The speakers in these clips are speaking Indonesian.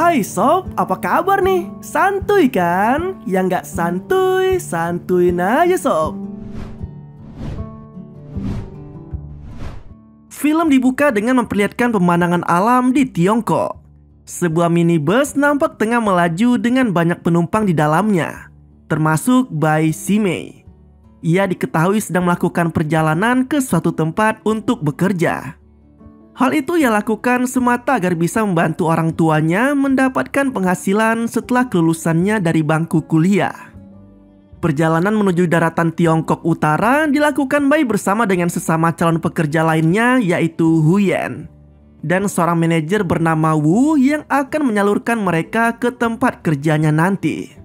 Hai sob, apa kabar nih? Santuy kan? Yang nggak santuy, santuin aja sob. Film dibuka dengan memperlihatkan pemandangan alam di Tiongkok. Sebuah minibus nampak tengah melaju dengan banyak penumpang di dalamnya, termasuk Bai Simei. Ia diketahui sedang melakukan perjalanan ke suatu tempat untuk bekerja. Hal itu ia lakukan semata agar bisa membantu orang tuanya mendapatkan penghasilan setelah kelulusannya dari bangku kuliah. Perjalanan menuju daratan Tiongkok Utara dilakukan Bai bersama dengan sesama calon pekerja lainnya, yaitu Huyen dan seorang manajer bernama Wu yang akan menyalurkan mereka ke tempat kerjanya nanti.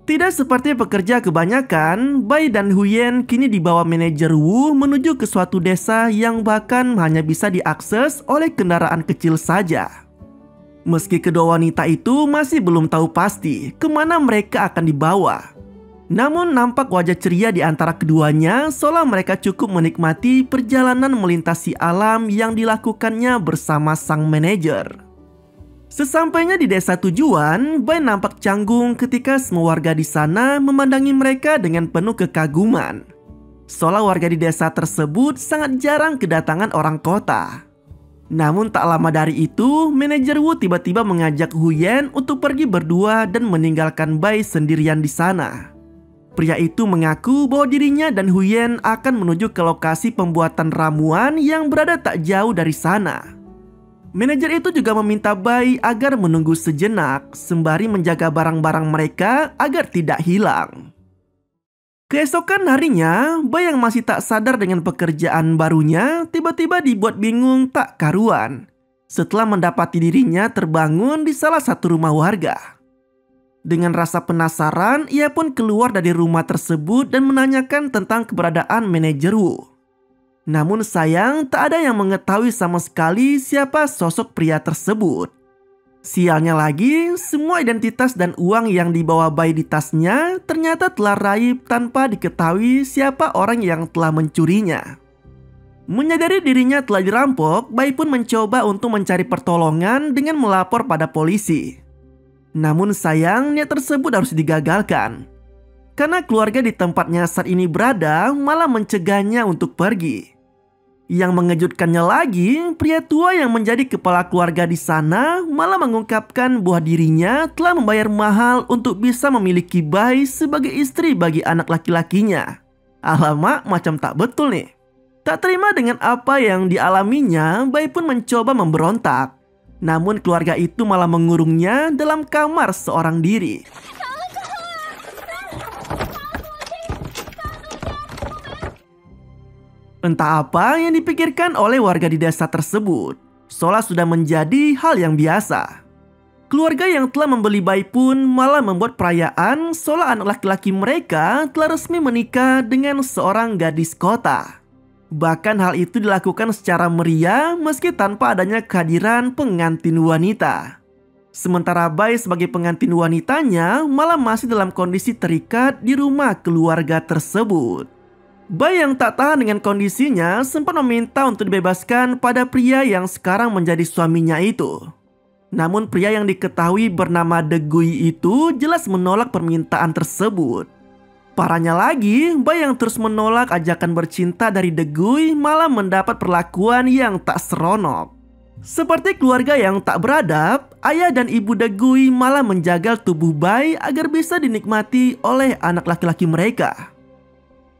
Tidak seperti pekerja kebanyakan, Bai dan Huyen kini dibawa manajer Wu menuju ke suatu desa yang bahkan hanya bisa diakses oleh kendaraan kecil saja. Meski kedua wanita itu masih belum tahu pasti kemana mereka akan dibawa, namun nampak wajah ceria di antara keduanya seolah mereka cukup menikmati perjalanan melintasi alam yang dilakukannya bersama sang manajer. Sesampainya di desa tujuan, Bai nampak canggung ketika semua warga di sana memandangi mereka dengan penuh kekaguman. Seolah warga di desa tersebut sangat jarang kedatangan orang kota. Namun tak lama dari itu, manajer Wu tiba-tiba mengajak Huyen untuk pergi berdua dan meninggalkan Bai sendirian di sana. Pria itu mengaku bahwa dirinya dan Huyen akan menuju ke lokasi pembuatan ramuan yang berada tak jauh dari sana. Manajer itu juga meminta Bai agar menunggu sejenak sembari menjaga barang-barang mereka agar tidak hilang. Keesokan harinya, Bai yang masih tak sadar dengan pekerjaan barunya tiba-tiba dibuat bingung tak karuan setelah mendapati dirinya terbangun di salah satu rumah warga. Dengan rasa penasaran, ia pun keluar dari rumah tersebut dan menanyakan tentang keberadaan manajer Wu. Namun sayang, tak ada yang mengetahui sama sekali siapa sosok pria tersebut. Sialnya lagi, semua identitas dan uang yang dibawa Bai di tasnya ternyata telah raib tanpa diketahui siapa orang yang telah mencurinya. Menyadari dirinya telah dirampok, Bai pun mencoba untuk mencari pertolongan dengan melapor pada polisi. Namun sayang, niat tersebut harus digagalkan. Karena keluarga di tempatnya saat ini berada malah mencegahnya untuk pergi. Yang mengejutkannya lagi, pria tua yang menjadi kepala keluarga di sana malah mengungkapkan bahwa dirinya telah membayar mahal untuk bisa memiliki Bai sebagai istri bagi anak laki-lakinya. Alamak, macam tak betul nih. Tak terima dengan apa yang dialaminya, Bai pun mencoba memberontak. Namun keluarga itu malah mengurungnya dalam kamar seorang diri. Entah apa yang dipikirkan oleh warga di desa tersebut, seolah sudah menjadi hal yang biasa. Keluarga yang telah membeli Bai pun malah membuat perayaan seolah anak laki-laki mereka telah resmi menikah dengan seorang gadis kota. Bahkan hal itu dilakukan secara meriah meski tanpa adanya kehadiran pengantin wanita. Sementara Bai sebagai pengantin wanitanya malah masih dalam kondisi terikat di rumah keluarga tersebut. Bai yang tak tahan dengan kondisinya sempat meminta untuk dibebaskan pada pria yang sekarang menjadi suaminya itu. Namun pria yang diketahui bernama De Gui itu jelas menolak permintaan tersebut. Parahnya lagi, Bai yang terus menolak ajakan bercinta dari De Gui malah mendapat perlakuan yang tak seronok. Seperti keluarga yang tak beradab, ayah dan ibu De Gui malah menjagal tubuh Bai agar bisa dinikmati oleh anak laki-laki mereka.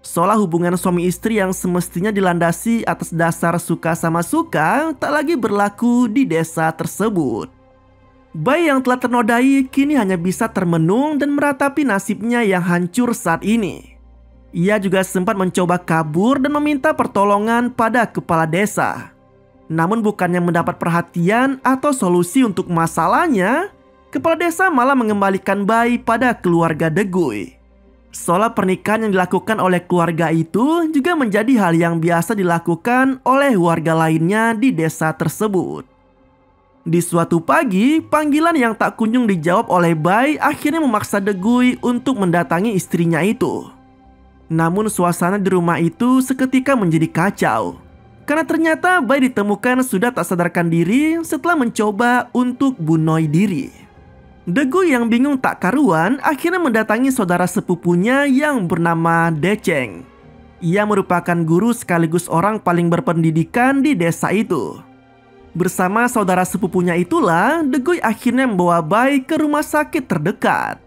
Seolah hubungan suami istri yang semestinya dilandasi atas dasar suka sama suka tak lagi berlaku di desa tersebut. Bai yang telah ternodai kini hanya bisa termenung dan meratapi nasibnya yang hancur saat ini. Ia juga sempat mencoba kabur dan meminta pertolongan pada kepala desa. Namun bukannya mendapat perhatian atau solusi untuk masalahnya, kepala desa malah mengembalikan Bai pada keluarga De Gui. Seolah pernikahan yang dilakukan oleh keluarga itu juga menjadi hal yang biasa dilakukan oleh warga lainnya di desa tersebut. Di suatu pagi, panggilan yang tak kunjung dijawab oleh Bai akhirnya memaksa De Gui untuk mendatangi istrinya itu. Namun suasana di rumah itu seketika menjadi kacau. Karena ternyata Bai ditemukan sudah tak sadarkan diri setelah mencoba untuk bunuh diri. Deguy yang bingung tak karuan akhirnya mendatangi saudara sepupunya yang bernama Deceng. Ia merupakan guru sekaligus orang paling berpendidikan di desa itu. Bersama saudara sepupunya itulah, Deguy akhirnya membawa Bai ke rumah sakit terdekat.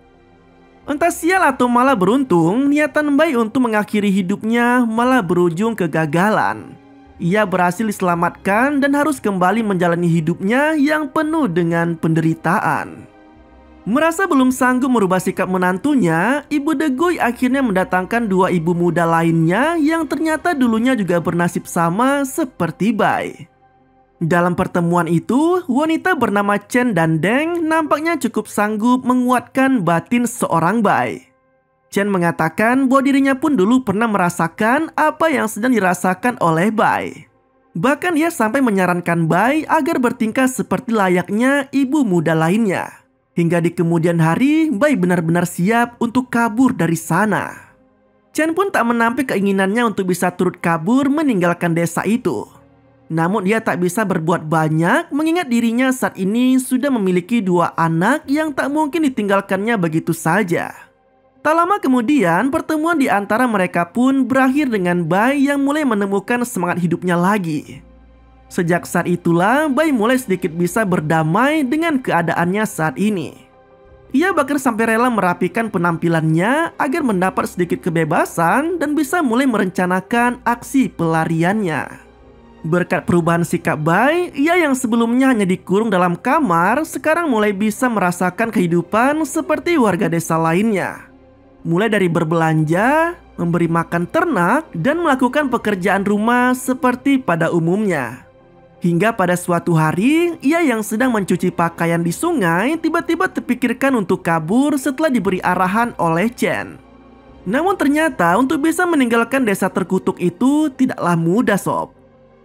Entah sial atau malah beruntung, niatan Bai untuk mengakhiri hidupnya malah berujung kegagalan. Ia berhasil diselamatkan dan harus kembali menjalani hidupnya yang penuh dengan penderitaan. Merasa belum sanggup merubah sikap menantunya, ibu Deguy akhirnya mendatangkan dua ibu muda lainnya yang ternyata dulunya juga bernasib sama seperti Bai. Dalam pertemuan itu, wanita bernama Chen dan Deng nampaknya cukup sanggup menguatkan batin seorang Bai. Chen mengatakan bahwa dirinya pun dulu pernah merasakan apa yang sedang dirasakan oleh Bai. Bahkan ia sampai menyarankan Bai agar bertingkah seperti layaknya ibu muda lainnya. Hingga di kemudian hari, Bai benar-benar siap untuk kabur dari sana. Chen pun tak menampik keinginannya untuk bisa turut kabur meninggalkan desa itu. Namun dia tak bisa berbuat banyak mengingat dirinya saat ini sudah memiliki dua anak yang tak mungkin ditinggalkannya begitu saja. Tak lama kemudian pertemuan di antara mereka pun berakhir dengan Bai yang mulai menemukan semangat hidupnya lagi. Sejak saat itulah Bai mulai sedikit bisa berdamai dengan keadaannya saat ini. Ia bahkan sampai rela merapikan penampilannya agar mendapat sedikit kebebasan dan bisa mulai merencanakan aksi pelariannya. Berkat perubahan sikap Bai, ia yang sebelumnya hanya dikurung dalam kamar sekarang mulai bisa merasakan kehidupan seperti warga desa lainnya. Mulai dari berbelanja, memberi makan ternak, dan melakukan pekerjaan rumah seperti pada umumnya. Hingga pada suatu hari, ia yang sedang mencuci pakaian di sungai tiba-tiba terpikirkan untuk kabur setelah diberi arahan oleh Chen. Namun ternyata untuk bisa meninggalkan desa terkutuk itu tidaklah mudah sob.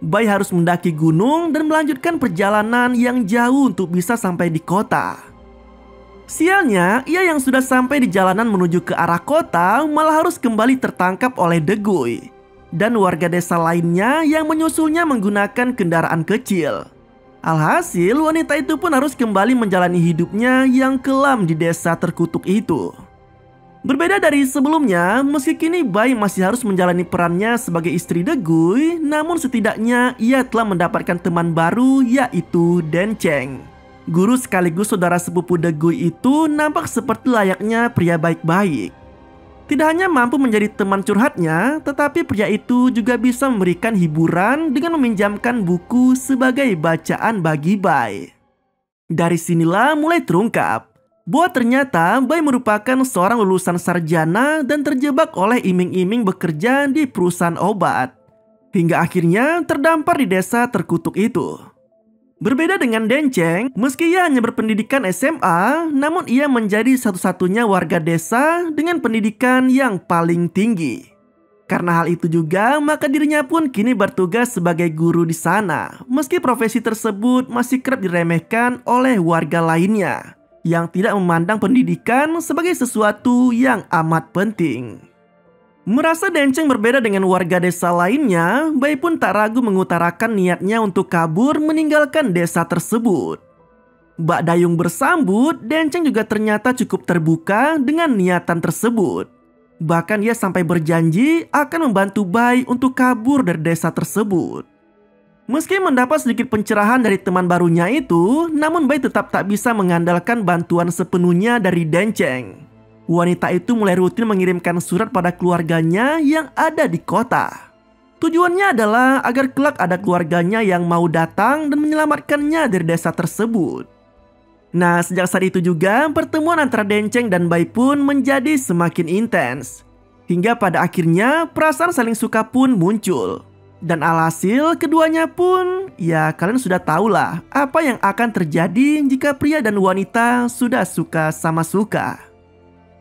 Bai harus mendaki gunung dan melanjutkan perjalanan yang jauh untuk bisa sampai di kota. Sialnya, ia yang sudah sampai di jalanan menuju ke arah kota malah harus kembali tertangkap oleh Deguy dan warga desa lainnya yang menyusulnya menggunakan kendaraan kecil. Alhasil, wanita itu pun harus kembali menjalani hidupnya yang kelam di desa terkutuk itu. Berbeda dari sebelumnya, meski kini Bai masih harus menjalani perannya sebagai istri Deguy, namun setidaknya ia telah mendapatkan teman baru yaitu Denceng. Guru sekaligus saudara sepupu Deguy itu nampak seperti layaknya pria baik-baik. Tidak hanya mampu menjadi teman curhatnya, tetapi pria itu juga bisa memberikan hiburan dengan meminjamkan buku sebagai bacaan bagi Bai. Dari sinilah mulai terungkap bahwa ternyata Bai merupakan seorang lulusan sarjana dan terjebak oleh iming-iming bekerja di perusahaan obat. Hingga akhirnya terdampar di desa terkutuk itu. Berbeda dengan Denceng, meski ia hanya berpendidikan SMA, namun ia menjadi satu-satunya warga desa dengan pendidikan yang paling tinggi. Karena hal itu juga, maka dirinya pun kini bertugas sebagai guru di sana, meski profesi tersebut masih kerap diremehkan oleh warga lainnya yang tidak memandang pendidikan sebagai sesuatu yang amat penting. Merasa Denceng berbeda dengan warga desa lainnya, Bai pun tak ragu mengutarakan niatnya untuk kabur meninggalkan desa tersebut. Bak Dayung bersambut, Denceng juga ternyata cukup terbuka dengan niatan tersebut. Bahkan ia sampai berjanji akan membantu Bai untuk kabur dari desa tersebut. Meski mendapat sedikit pencerahan dari teman barunya itu, namun Bai tetap tak bisa mengandalkan bantuan sepenuhnya dari Denceng. Wanita itu mulai rutin mengirimkan surat pada keluarganya yang ada di kota. Tujuannya adalah agar kelak ada keluarganya yang mau datang dan menyelamatkannya dari desa tersebut. Nah, sejak saat itu juga pertemuan antara Denceng dan Bai pun menjadi semakin intens. Hingga pada akhirnya perasaan saling suka pun muncul. Dan alhasil keduanya pun, ya kalian sudah tahulah apa yang akan terjadi jika pria dan wanita sudah suka sama suka.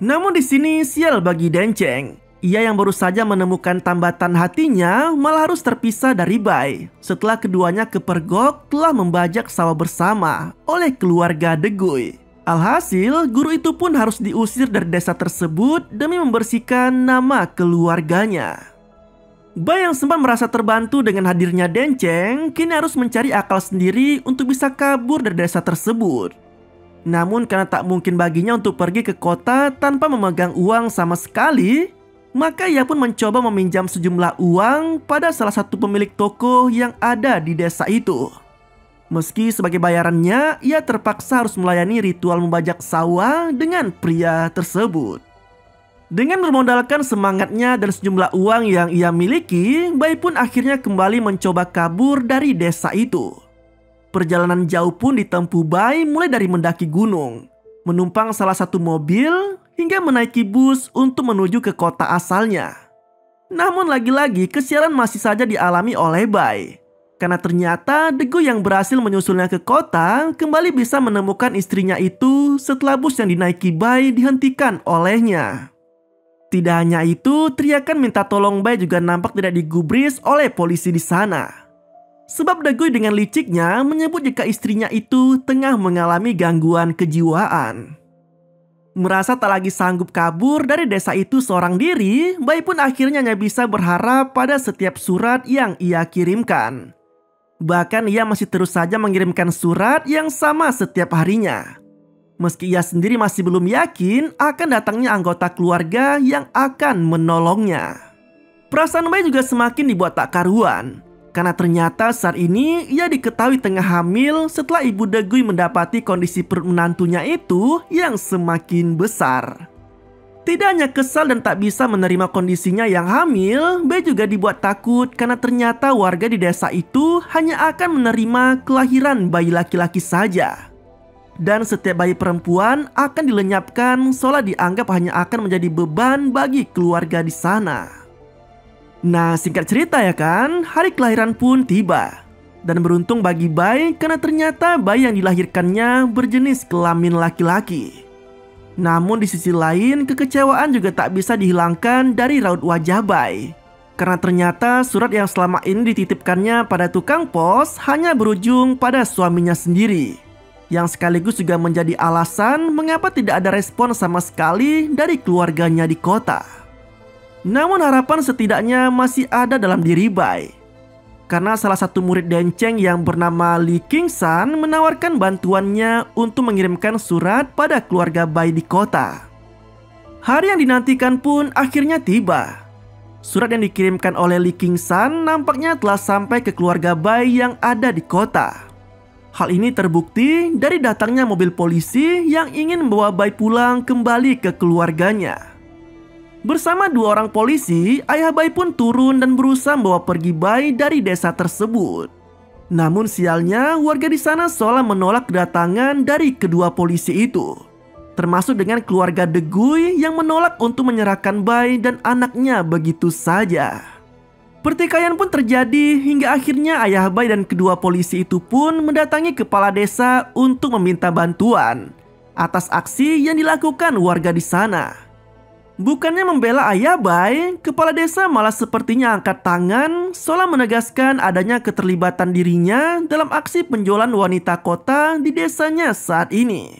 Namun di sini sial bagi Denceng. Ia yang baru saja menemukan tambatan hatinya malah harus terpisah dari Bai setelah keduanya kepergok telah membajak sawah bersama oleh keluarga Deguy. Alhasil, guru itu pun harus diusir dari desa tersebut demi membersihkan nama keluarganya. Bai yang sempat merasa terbantu dengan hadirnya Denceng kini harus mencari akal sendiri untuk bisa kabur dari desa tersebut. Namun karena tak mungkin baginya untuk pergi ke kota tanpa memegang uang sama sekali, maka ia pun mencoba meminjam sejumlah uang pada salah satu pemilik toko yang ada di desa itu. Meski sebagai bayarannya, ia terpaksa harus melayani ritual membajak sawah dengan pria tersebut. Dengan bermodalkan semangatnya dan sejumlah uang yang ia miliki, Bai pun akhirnya kembali mencoba kabur dari desa itu. Perjalanan jauh pun ditempuh Bai, mulai dari mendaki gunung, menumpang salah satu mobil, hingga menaiki bus untuk menuju ke kota asalnya. Namun lagi-lagi kesialan masih saja dialami oleh Bai. Karena ternyata Degu yang berhasil menyusulnya ke kota kembali bisa menemukan istrinya itu setelah bus yang dinaiki Bai dihentikan olehnya. Tidak hanya itu, teriakan minta tolong Bai juga nampak tidak digubris oleh polisi di sana. Sebab Degu dengan liciknya menyebut jika istrinya itu tengah mengalami gangguan kejiwaan. Merasa tak lagi sanggup kabur dari desa itu seorang diri, Bai pun akhirnya hanya bisa berharap pada setiap surat yang ia kirimkan. Bahkan ia masih terus saja mengirimkan surat yang sama setiap harinya. Meski ia sendiri masih belum yakin akan datangnya anggota keluarga yang akan menolongnya. Perasaan Bai juga semakin dibuat tak karuan. Karena ternyata saat ini ia diketahui tengah hamil setelah ibu Degui mendapati kondisi perut menantunya itu yang semakin besar. Tidak hanya kesal dan tak bisa menerima kondisinya yang hamil, Bai juga dibuat takut karena ternyata warga di desa itu hanya akan menerima kelahiran bayi laki-laki saja. Dan setiap bayi perempuan akan dilenyapkan seolah dianggap hanya akan menjadi beban bagi keluarga di sana. Nah, singkat cerita ya kan, hari kelahiran pun tiba. Dan beruntung bagi Bai karena ternyata bayi yang dilahirkannya berjenis kelamin laki-laki. Namun di sisi lain, kekecewaan juga tak bisa dihilangkan dari raut wajah Bai. Karena ternyata surat yang selama ini dititipkannya pada tukang pos hanya berujung pada suaminya sendiri. Yang sekaligus juga menjadi alasan mengapa tidak ada respon sama sekali dari keluarganya di kota. Namun harapan setidaknya masih ada dalam diri Bai. Karena salah satu murid Denceng yang bernama Li Qingsan menawarkan bantuannya untuk mengirimkan surat pada keluarga Bai di kota. Hari yang dinantikan pun akhirnya tiba. Surat yang dikirimkan oleh Li Qingsan nampaknya telah sampai ke keluarga Bai yang ada di kota. Hal ini terbukti dari datangnya mobil polisi yang ingin membawa Bai pulang kembali ke keluarganya. Bersama dua orang polisi, ayah Bai pun turun dan berusaha membawa pergi Bai dari desa tersebut. Namun sialnya, warga di sana seolah menolak kedatangan dari kedua polisi itu. Termasuk dengan keluarga Degui yang menolak untuk menyerahkan Bai dan anaknya begitu saja. Pertikaian pun terjadi hingga akhirnya ayah Bai dan kedua polisi itu pun mendatangi kepala desa untuk meminta bantuan atas aksi yang dilakukan warga di sana. Bukannya membela ayah Bai, kepala desa malah sepertinya angkat tangan seolah menegaskan adanya keterlibatan dirinya dalam aksi penjualan wanita kota di desanya saat ini.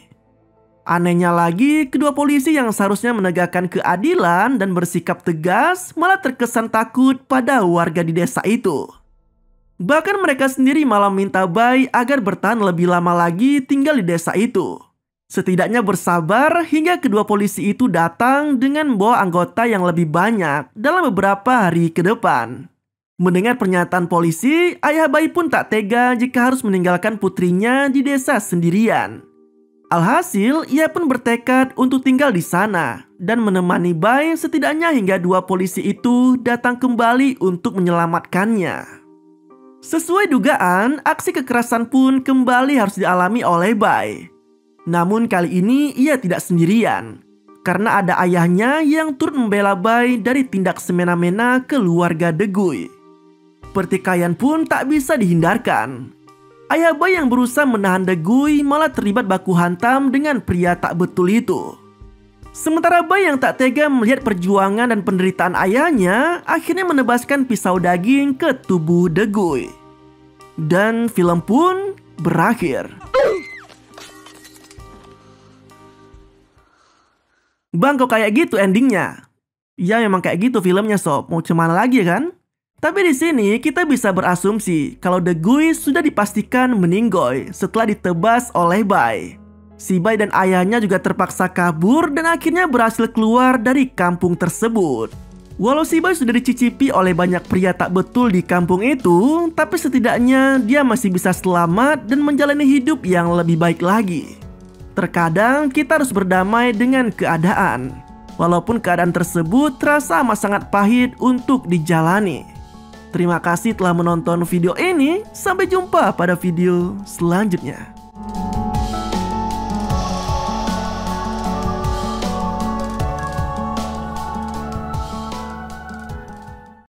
Anehnya lagi, kedua polisi yang seharusnya menegakkan keadilan dan bersikap tegas malah terkesan takut pada warga di desa itu. Bahkan mereka sendiri malah minta Bai agar bertahan lebih lama lagi tinggal di desa itu. Setidaknya bersabar hingga kedua polisi itu datang dengan membawa anggota yang lebih banyak dalam beberapa hari ke depan. Mendengar pernyataan polisi, ayah Bai pun tak tega jika harus meninggalkan putrinya di desa sendirian. Alhasil, ia pun bertekad untuk tinggal di sana dan menemani Bai setidaknya hingga dua polisi itu datang kembali untuk menyelamatkannya. Sesuai dugaan, aksi kekerasan pun kembali harus dialami oleh Bai. Namun kali ini ia tidak sendirian, karena ada ayahnya yang turut membela Bai dari tindak semena-mena keluarga Degui. Pertikaian pun tak bisa dihindarkan. Ayah Bai yang berusaha menahan Degui malah terlibat baku hantam dengan pria tak betul itu. Sementara Bai yang tak tega melihat perjuangan dan penderitaan ayahnya akhirnya menebaskan pisau daging ke tubuh Degui. Dan film pun berakhir. Bang, kok kayak gitu endingnya? Ya memang kayak gitu filmnya sob, mau cemana lagi kan? Tapi di sini kita bisa berasumsi kalau Degui sudah dipastikan meninggoy setelah ditebas oleh Bai. Si Bai dan ayahnya juga terpaksa kabur dan akhirnya berhasil keluar dari kampung tersebut. Walau si Bai sudah dicicipi oleh banyak pria tak betul di kampung itu, tapi setidaknya dia masih bisa selamat dan menjalani hidup yang lebih baik lagi. Terkadang kita harus berdamai dengan keadaan, walaupun keadaan tersebut terasa amat sangat pahit untuk dijalani. Terima kasih telah menonton video ini, sampai jumpa pada video selanjutnya.